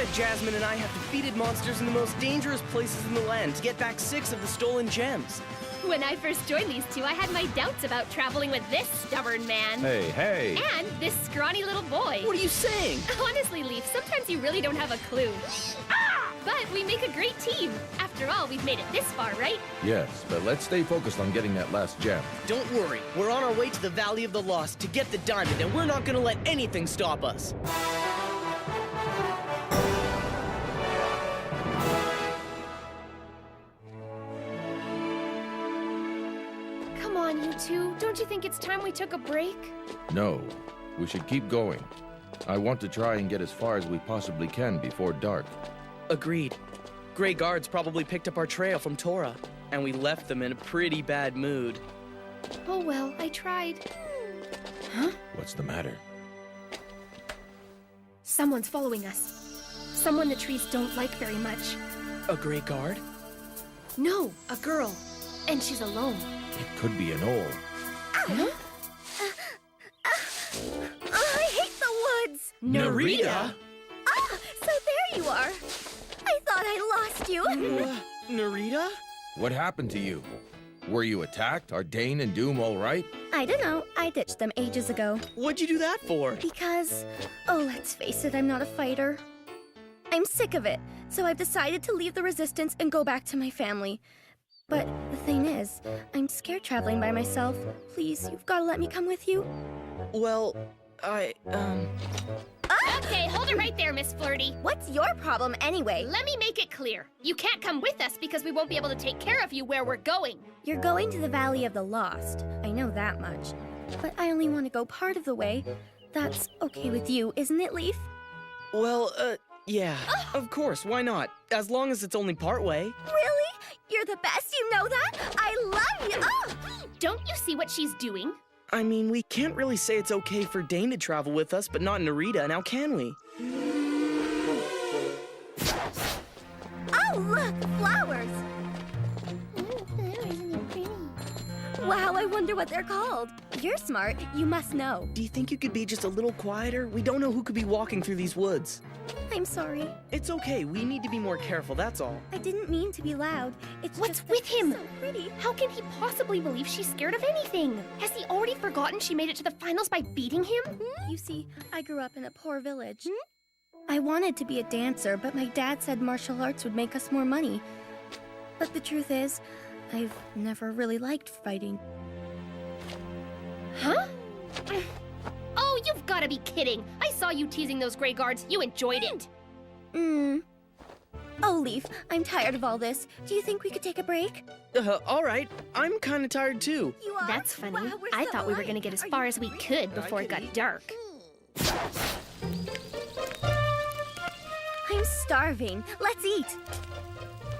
Deltora, Jasmine, and I have defeated monsters in the most dangerous places in the land to get back 6 of the stolen gems. When I first joined these two, I had my doubts about traveling with this stubborn man. Hey! And this scrawny little boy. What are you saying? Honestly, Leaf, sometimes you really don't have a clue. But we make a great team. After all, we've made it this far, right? Yes, but let's stay focused on getting that last gem. Don't worry, we're on our way to the Valley of the Lost to get the diamond, and we're not gonna let anything stop us. Come on, you two. Don't you think it's time we took a break? No, we should keep going. I want to try and get as far as we possibly can before dark. Agreed. Gray guards probably picked up our trail from Tora, and we left them in a pretty bad mood. Oh well, I tried. Huh? What's the matter? Someone's following us. Someone the trees don't like very much. A gray guard? No, a girl. And she's alone. It could be an owl. Huh? I hate the woods! Narita? Ah, so there you are. I thought I lost you. Narita? What happened to you? Were you attacked? Are Dane and Doom all right? I don't know. I ditched them ages ago. What'd you do that for? Because, oh, let's face it, I'm not a fighter. I'm sick of it, so I've decided to leave the Resistance and go back to my family. But the thing is, I'm scared traveling by myself. Please, you've got to let me come with you. Well, Okay, hold it right there, Miss Flirty. What's your problem anyway? Let me make it clear. You can't come with us because we won't be able to take care of you where we're going. You're going to the Valley of the Lost. I know that much. But I only want to go part of the way. That's okay with you, isn't it, Leaf? well, yeah. Of course, why not? As long as it's only part way. Really? You're the best, you know that? I love you! Oh! Don't you see what she's doing? I mean, we can't really say it's okay for Dane to travel with us, but not Narita, now can we? Oh, look! Flowers! Wow, I wonder what they're called. You're smart. You must know. Do you think you could be just a little quieter? We don't know who could be walking through these woods. I'm sorry. It's okay, we need to be more careful, that's all. I didn't mean to be loud. It's What's just that with him? she's so pretty. How can he possibly believe she's scared of anything? Has he already forgotten she made it to the finals by beating him? You see, I grew up in a poor village. I wanted to be a dancer, but my dad said martial arts would make us more money. But the truth is, I've never really liked fighting. Huh? Oh, you've got to be kidding. I saw you teasing those gray guards. You enjoyed it. Oh, Leaf, I'm tired of all this. Do you think we could take a break? All right. I'm kind of tired too. You are? That's funny. Wow, we're I so thought we were alike. going to get as Are far you as we hungry? could before it got dark. I'm starving. Let's eat.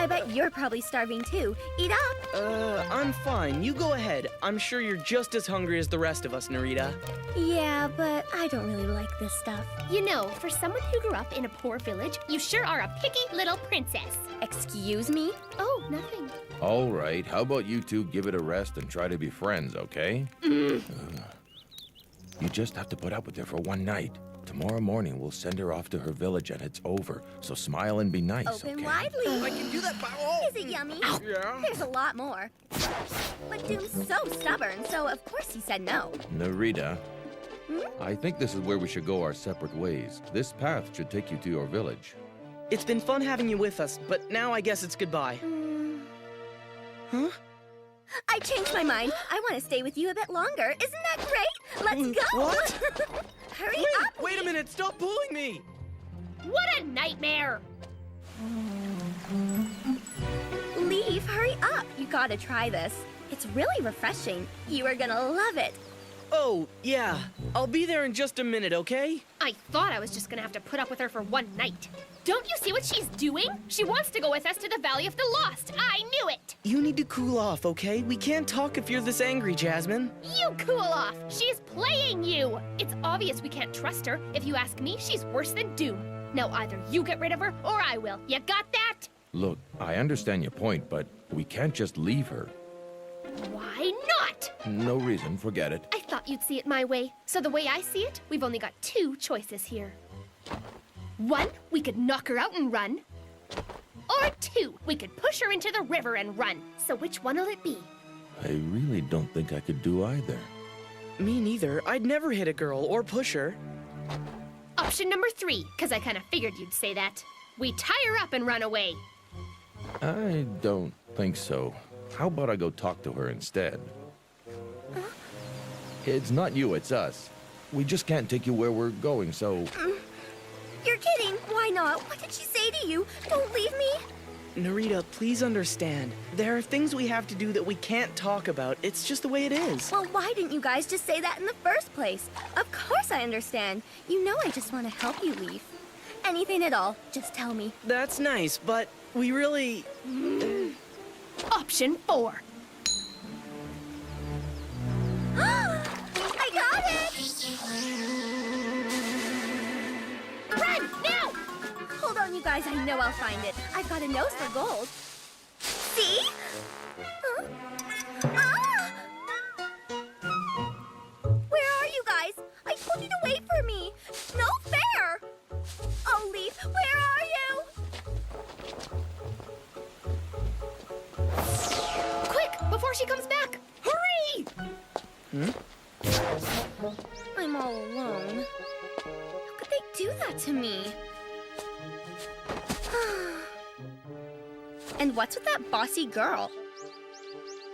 I bet you're probably starving too. Eat up. I'm fine. You go ahead. I'm sure you're just as hungry as the rest of us, Narita. Yeah, but I don't really like this stuff. You know, for someone who grew up in a poor village, you sure are a picky little princess. Excuse me? Oh, nothing. All right, how about you two give it a rest and try to be friends, okay? You just have to put up with her for one night. Tomorrow morning, we'll send her off to her village and it's over. So smile and be nice, Open okay? widely. I can do that. Oh! Is it yummy? Yeah. There's a lot more. But Doom's so stubborn, so of course he said no. Narita, I think this is where we should go our separate ways. This path should take you to your village. It's been fun having you with us, but now I guess it's goodbye. Huh? I changed my mind. I want to stay with you a bit longer. Isn't that great? Let's go! What? Hurry up! Wait a minute! Stop pulling me! What a nightmare! Leave, hurry up! You gotta try this. It's really refreshing. You are gonna love it. Oh, yeah. I'll be there in just a minute, okay? I thought I was just gonna have to put up with her for one night. Don't you see what she's doing? She wants to go with us to the Valley of the Lost. I knew it! You need to cool off, okay? We can't talk if you're this angry, Jasmine. You cool off! She's playing you! It's obvious we can't trust her. If you ask me, she's worse than Doom. Now either you get rid of her, or I will. You got that? Look, I understand your point, but we can't just leave her. Why not? No reason, forget it. I thought you'd see it my way. So the way I see it, we've only got two choices here. 1, we could knock her out and run. Or 2, we could push her into the river and run. So which one will it be? I really don't think I could do either. Me neither. I'd never hit a girl or push her. Option number 3, because I kind of figured you'd say that. We tie her up and run away. I don't think so. How about I go talk to her instead? It's not you, it's us. We just can't take you where we're going, so... You're kidding. Why not? What did she say to you? Don't leave me. Narita, please understand. There are things we have to do that we can't talk about. It's just the way it is. Well, why didn't you guys just say that in the first place? Of course I understand. You know I just want to help you, Leaf. Anything at all, just tell me. That's nice, but we really... Option 4. I got it! Run, now! Hold on, you guys. I know I'll find it. I've got a nose for gold. See? Huh? Ah! Where are you guys? I told you to wait for me. No fair! Oh, Leaf, where are you? Quick, before she comes back! Hurry! I'm all alone. How could they do that to me? And what's with that bossy girl?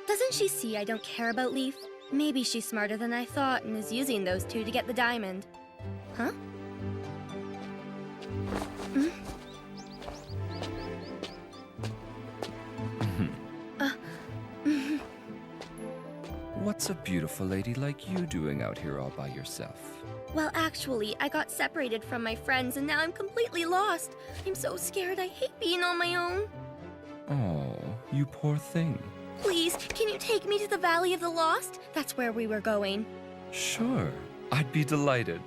Doesn't she see I don't care about Leaf? Maybe she's smarter than I thought and is using those two to get the diamond. Huh? What's a beautiful lady like you doing out here all by yourself? Well, actually, I got separated from my friends and now I'm completely lost. I'm so scared. I hate being on my own. Oh, you poor thing. Please, can you take me to the Valley of the Lost? That's where we were going. Sure, I'd be delighted.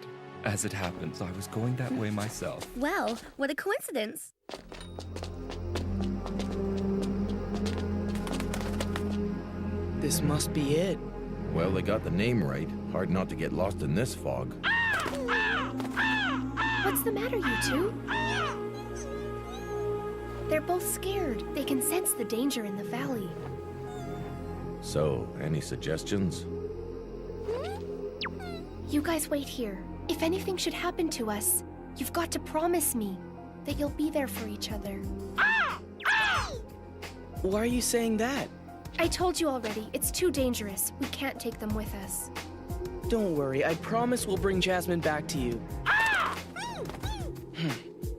As it happens, I was going that way myself. Well, what a coincidence. This must be it. Well, they got the name right. Hard not to get lost in this fog. What's the matter, you two? They're both scared. They can sense the danger in the valley. So, any suggestions? You guys wait here. If anything should happen to us, you've got to promise me that you'll be there for each other. Why are you saying that? I told you already, it's too dangerous. We can't take them with us. Don't worry, I promise we'll bring Jasmine back to you.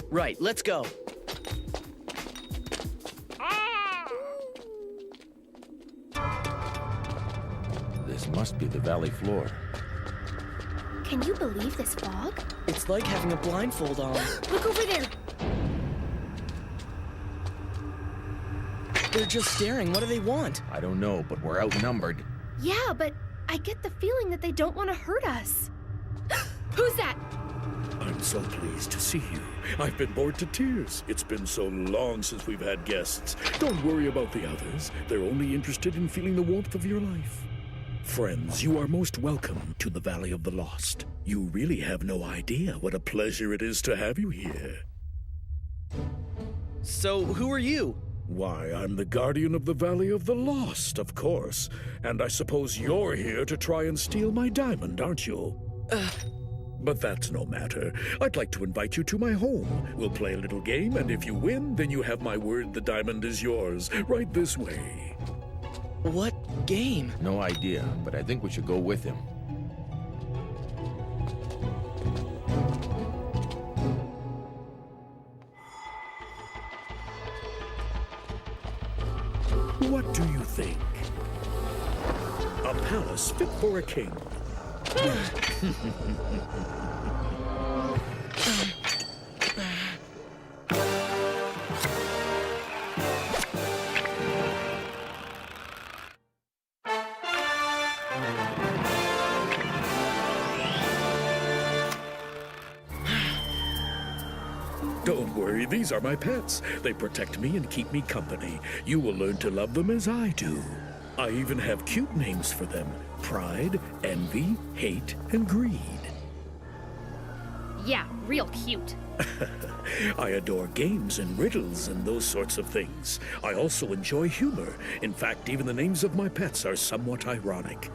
Right, let's go. This must be the valley floor. Can you believe this fog? It's like having a blindfold on. Look over there! They're just staring. What do they want? I don't know, but we're outnumbered. Yeah, but I get the feeling that they don't want to hurt us. Who's that? I'm so pleased to see you. I've been bored to tears. It's been so long since we've had guests. Don't worry about the others. They're only interested in feeling the warmth of your life. Friends, you are most welcome to the Valley of the Lost. You really have no idea what a pleasure it is to have you here. So, who are you? Why, I'm the guardian of the Valley of the Lost, of course. And I suppose you're here to try and steal my diamond, aren't you? But that's no matter. I'd like to invite you to my home. We'll play a little game, and if you win, then you have my word the diamond is yours. Right this way. What game? No idea, but I think we should go with him. What do you think? A palace fit for a king. Don't worry, these are my pets. They protect me and keep me company. You will learn to love them as I do. I even have cute names for them. Pride, envy, hate, and greed. Yeah, real cute. I adore games and riddles and those sorts of things. I also enjoy humor. In fact, even the names of my pets are somewhat ironic.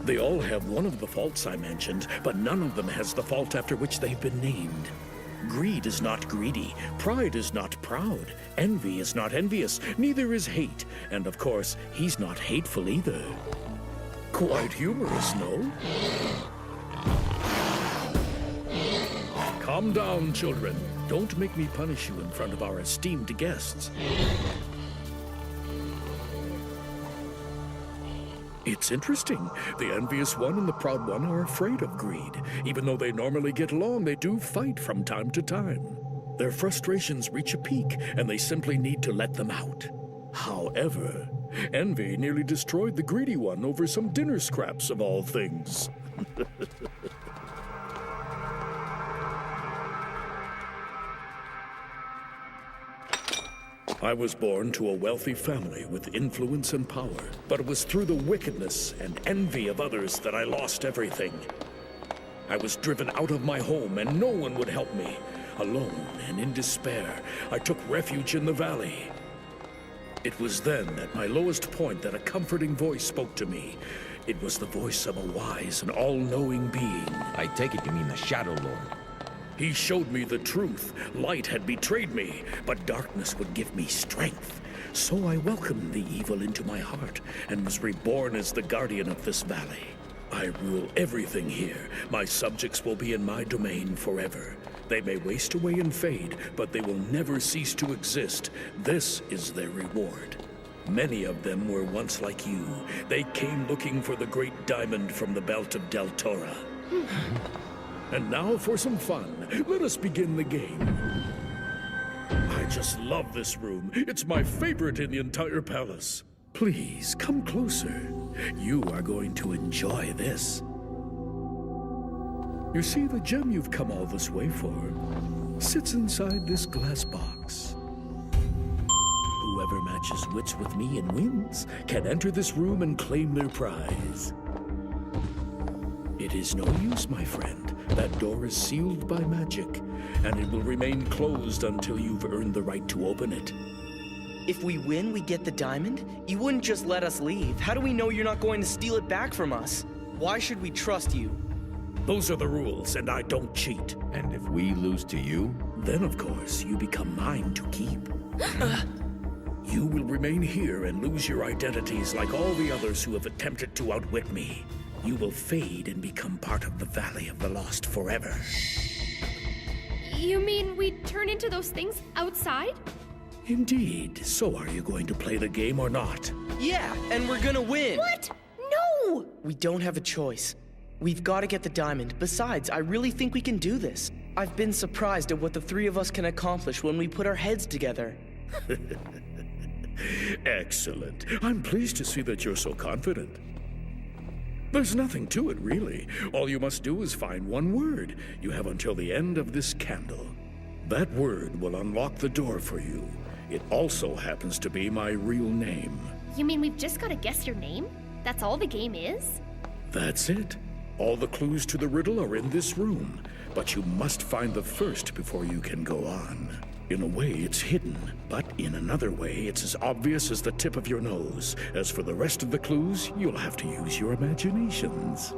They all have one of the faults I mentioned, but none of them has the fault after which they've been named. Greed is not greedy, pride is not proud, envy is not envious, neither is hate, and of course, he's not hateful either. Quite humorous, no? Calm down, children. Don't make me punish you in front of our esteemed guests. It's interesting. The envious one and the proud one are afraid of greed. Even though they normally get along, they do fight from time to time. Their frustrations reach a peak, and they simply need to let them out. However, envy nearly destroyed the greedy one over some dinner scraps of all things. I was born to a wealthy family with influence and power, but it was through the wickedness and envy of others that I lost everything. I was driven out of my home and no one would help me. Alone and in despair, I took refuge in the valley. It was then, at my lowest point, that a comforting voice spoke to me. It was the voice of a wise and all-knowing being. I take it you mean the Shadow Lord. He showed me the truth. Light had betrayed me, but darkness would give me strength. So I welcomed the evil into my heart and was reborn as the guardian of this valley. I rule everything here. My subjects will be in my domain forever. They may waste away and fade, but they will never cease to exist. This is their reward. Many of them were once like you. They came looking for the great diamond from the belt of Deltora. And now for some fun. Let us begin the game. I just love this room. It's my favorite in the entire palace. Please, come closer. You are going to enjoy this. You see, the gem you've come all this way for sits inside this glass box. Whoever matches wits with me and wins can enter this room and claim their prize. It is no use, my friend. That door is sealed by magic, and it will remain closed until you've earned the right to open it. If we win, we get the diamond? You wouldn't just let us leave. How do we know you're not going to steal it back from us? Why should we trust you? Those are the rules, and I don't cheat. And if we lose to you? Then, of course, you become mine to keep. You will remain here and lose your identities like all the others who have attempted to outwit me. You will fade and become part of the Valley of the Lost forever. You mean we turn into those things outside? Indeed. So are you going to play the game or not? Yeah, and we're gonna win! What? No! We don't have a choice. We've got to get the diamond. Besides, I really think we can do this. I've been surprised at what the three of us can accomplish when we put our heads together. Excellent. I'm pleased to see that you're so confident. There's nothing to it, really. All you must do is find one word. You have until the end of this candle. That word will unlock the door for you. It also happens to be my real name. You mean we've just got to guess your name? That's all the game is? That's it. All the clues to the riddle are in this room, but you must find the first before you can go on. In a way, it's hidden, but in another way, it's as obvious as the tip of your nose. As for the rest of the clues, you'll have to use your imaginations.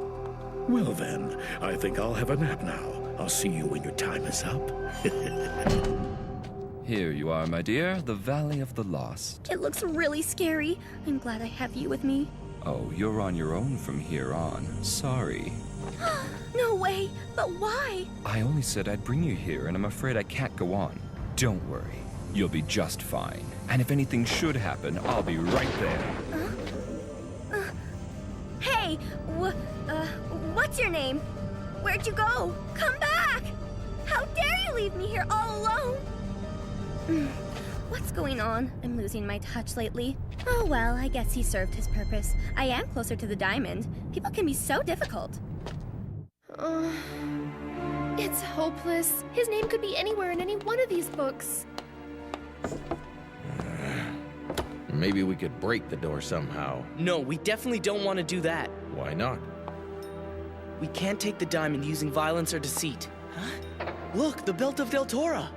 Well then, I think I'll have a nap now. I'll see you when your time is up. Here you are, my dear, the Valley of the Lost. It looks really scary. I'm glad I have you with me. Oh, you're on your own from here on. Sorry. No way, but why? I only said I'd bring you here, and I'm afraid I can't go on. Don't worry. You'll be just fine. And if anything should happen, I'll be right there. Hey, what's your name? Where'd you go? Come back! How dare you leave me here all alone? What's going on? I'm losing my touch lately. Oh well, I guess he served his purpose. I am closer to the diamond. People can be so difficult. It's hopeless. His name could be anywhere in any one of these books. Maybe we could break the door somehow. No, we definitely don't want to do that. Why not? We can't take the diamond using violence or deceit. Huh? Look, the belt of Deltora!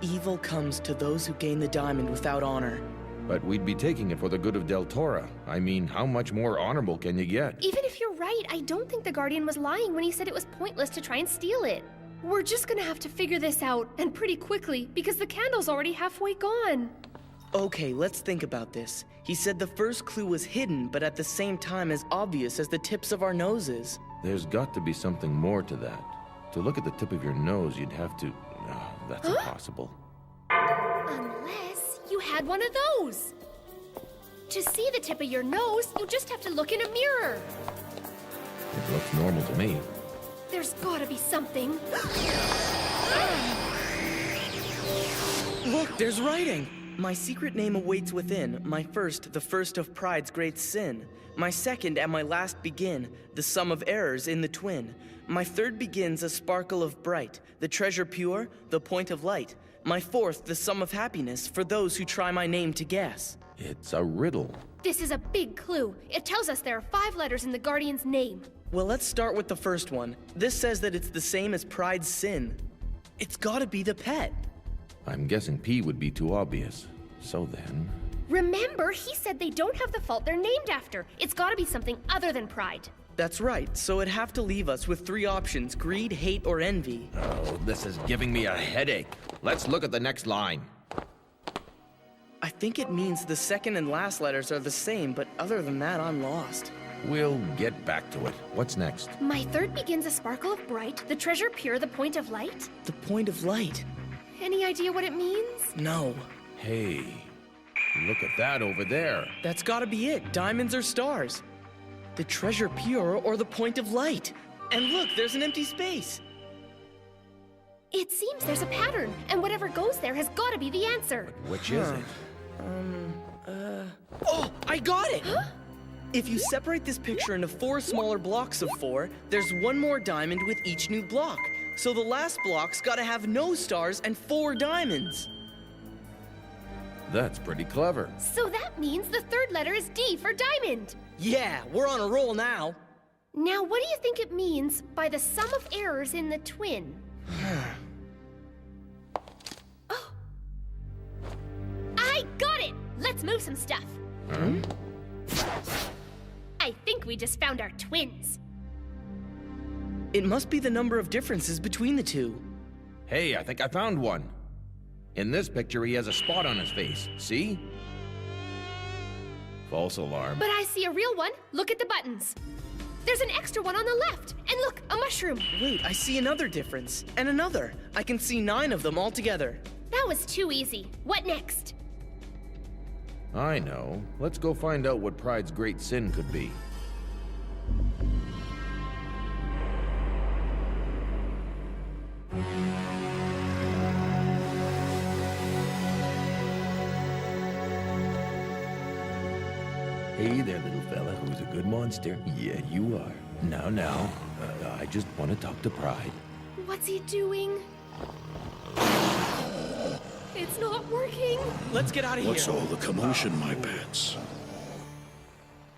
Evil comes to those who gain the diamond without honor. But we'd be taking it for the good of Deltora. I mean, how much more honorable can you get? Even if you're right, I don't think the Guardian was lying when he said it was pointless to try and steal it. We're just gonna have to figure this out, and pretty quickly, because the candle's already halfway gone. Okay, let's think about this. He said the first clue was hidden, but at the same time as obvious as the tips of our noses. There's got to be something more to that. To look at the tip of your nose, you'd have to... that's impossible. Unless you had one of those. To see the tip of your nose, you just have to look in a mirror. It looks normal to me. There's gotta be something. Look, there's writing! My secret name awaits within, my first, the first of pride's great sin. My second and my last begin, the sum of errors in the twin. My third begins a sparkle of bright, the treasure pure, the point of light. My fourth, the sum of happiness, for those who try my name to guess. It's a riddle. This is a big clue. It tells us there are 5 letters in the Guardian's name. Well, let's start with the first one. This says that it's the same as pride's sin. It's gotta be the pet. I'm guessing P would be too obvious. So then... Remember, he said they don't have the fault they're named after. It's gotta be something other than pride. That's right, so it'd have to leave us with 3 options, greed, hate, or envy. Oh, this is giving me a headache. Let's look at the next line. I think it means the second and last letters are the same, but other than that, I'm lost. We'll get back to it. What's next? My third begins a sparkle of bright, the treasure pure, the point of light. The point of light? Any idea what it means? No. Hey, look at that over there. That's gotta be it, diamonds or stars. The treasure pure or the point of light. And look, there's an empty space. It seems there's a pattern, and whatever goes there has gotta be the answer. Which is it? Oh, I got it! Huh? If you separate this picture into 4 smaller blocks of 4, there's 1 more diamond with each new block. So the last block's gotta have no stars and 4 diamonds. That's pretty clever. So that means the third letter is D for diamond. Yeah, we're on a roll now. Now, what do you think it means by the sum of errors in the twin? Oh! I got it! Let's move some stuff. I think we just found our twins. It must be the number of differences between the 2. Hey, I think I found one. In this picture, he has a spot on his face. See? False alarm. But I see a real one. Look at the buttons. There's an extra one on the left. And look, a mushroom. Wait, I see another difference. And another. I can see 9 of them all together. That was too easy. What next? I know. Let's go find out what Pride's great sin could be. Hey there, little fella. Who's a good monster? Yeah, you are. Now, I just want to talk to Pride. What's he doing? It's not working. Let's get out of here. What's all the commotion, my pets?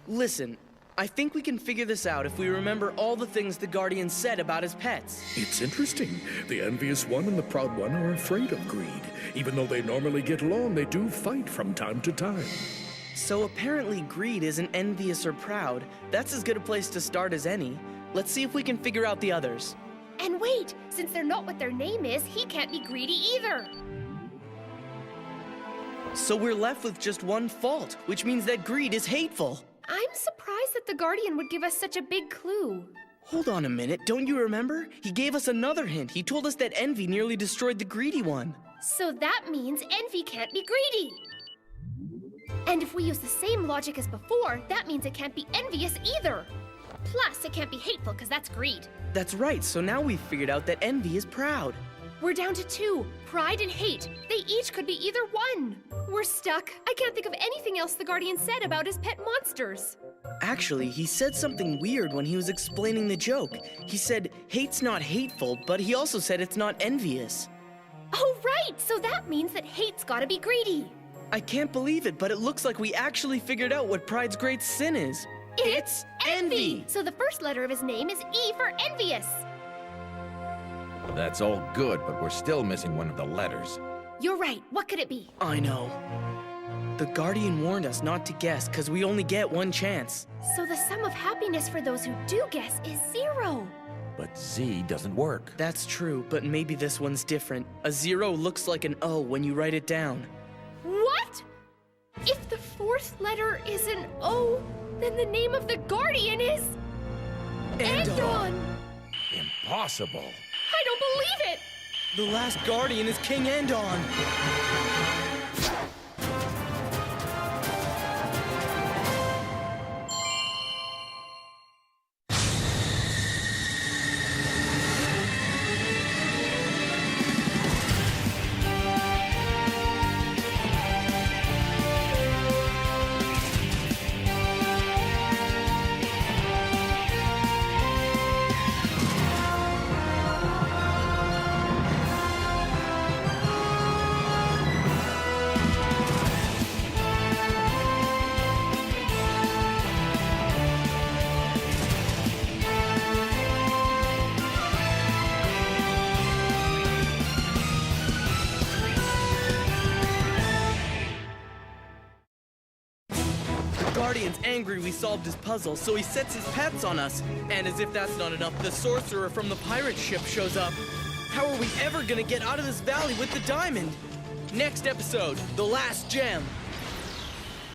Listen, I think we can figure this out if we remember all the things the Guardian said about his pets. It's interesting. The envious one and the proud one are afraid of greed. Even though they normally get along, they do fight from time to time. So apparently greed isn't envious or proud. That's as good a place to start as any. Let's see if we can figure out the others. And wait, since they're not what their name is, he can't be greedy either. So we're left with just one fault, which means that greed is hateful. I'm surprised that the Guardian would give us such a big clue. Hold on a minute, don't you remember? He gave us another hint. He told us that envy nearly destroyed the greedy one. So that means envy can't be greedy. And if we use the same logic as before, that means it can't be envious either. Plus, it can't be hateful because that's greed. That's right, so now we've figured out that envy is proud. We're down to 2, pride and hate. They each could be either one. We're stuck. I can't think of anything else the Guardian said about his pet monsters. Actually, he said something weird when he was explaining the joke. He said, hate's not hateful, but he also said it's not envious. Oh, right! So that means that hate's gotta be greedy. I can't believe it, but it looks like we actually figured out what pride's great sin is. It's Envy! So the first letter of his name is E for envious. That's all good, but we're still missing one of the letters. You're right. What could it be? I know. The Guardian warned us not to guess, because we only get one chance. So the sum of happiness for those who do guess is 0. But Z doesn't work. That's true, but maybe this one's different. A 0 looks like an O when you write it down. What? If the fourth letter is an O, then the name of the Guardian is... Andon! Impossible. I don't believe it! The last Guardian is King Andon! Guardian's angry we solved his puzzle, so he sets his pets on us. And as if that's not enough, the sorcerer from the pirate ship shows up. How are we ever gonna get out of this valley with the diamond? Next episode, The Last Gem.